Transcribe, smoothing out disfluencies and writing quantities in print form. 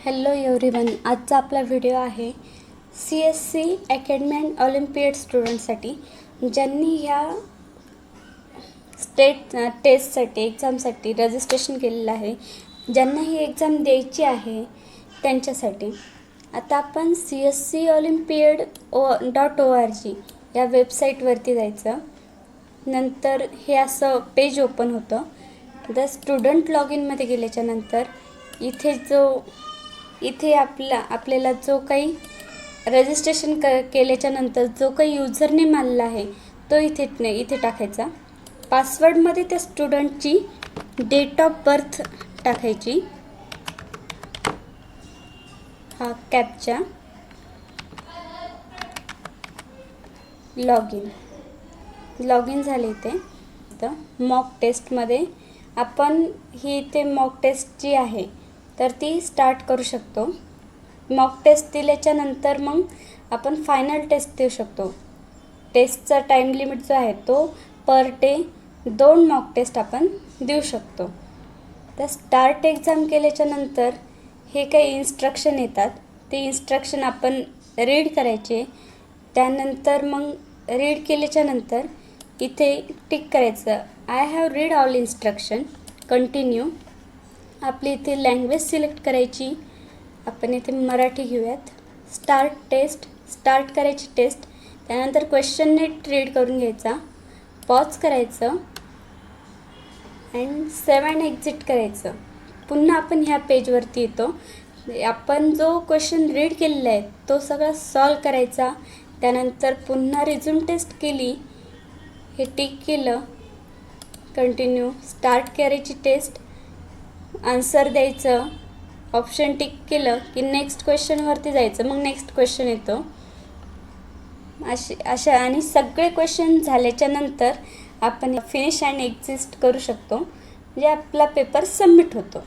Hello everyone, आजचा आपला video आहे CSC अकॅडमी अँड ऑलिम्पियड स्टुडंटसाठी ज्यांनी ह्या स्टेट टेस्टसाठी एक्झामसाठी रजिस्ट्रेशन केलेलं आहे, ज्यांना ही एक्झाम द्यायची आहे त्यांच्यासाठी. आता आपण CSC Olympiad.org या वेबसाईटवरती जायचं. नंतर हे असं पेज ओपन होतं. द स्टुडंट लॉग इनमध्ये गेल्याच्यानंतर इथे आपल्याला जो काही रजिस्ट्रेशन केल्याच्यानंतर जो काही यूजर नेम आलेला आहे तो इथे टाकायचा. पासवर्डमध्ये त्या स्टुडंटची डेट ऑफ बर्थ टाकायची. हा कॅप्चा. लॉग इन झाले. इथे मॉक टेस्टमध्ये आपण ही इथे मॉक टेस्ट जी आहे तर ती स्टार्ट करू शकतो. मॉक टेस्ट दिल्याच्यानंतर मग आपण फायनल टेस्ट देऊ शकतो. टेस्टचा टाईम लिमिट जो आहे तो पर डे 2 मॉक टेस्ट आपण देऊ शकतो. तर स्टार्ट एक्झाम केल्याच्यानंतर हे काही इन्स्ट्रक्शन येतात, ते इन्स्ट्रक्शन आपण रीड करायचे. त्यानंतर मग रीड केल्याच्यानंतर इथे टिक करायचं, I have read all instruction, continue. आपली इथे लँग्वेज सिलेक्ट करायची. आपण इथे मराठी घेऊयात. स्टार्ट करायची टेस्ट. त्यानंतर क्वेश्चन नीट रीड करून घ्यायचा, पॉज करायचं अँड 7 एक्झिट करायचं. पुन्हा आपण ह्या पेजवरती येतो. आपण जो क्वेश्चन रीड केलेला आहे तो सगळा सॉल्व करायचा. त्यानंतर पुन्हा रिझ्यूम टेस्ट केली, हे टिक केलं, कंटिन्यू. स्टार्ट करायची टेस्ट, आन्सर द्यायचं, ऑप्शन टिक केलं की नेक्स्ट क्वेश्चनवरती जायचं. मग नेक्स्ट क्वेश्चन येतो. अशा आणि सगळे क्वेश्चन झाल्याच्यानंतर आपण फिनिश अँड एक्झिस्ट करू शकतो, म्हणजे आपला पेपर सबमिट होतो.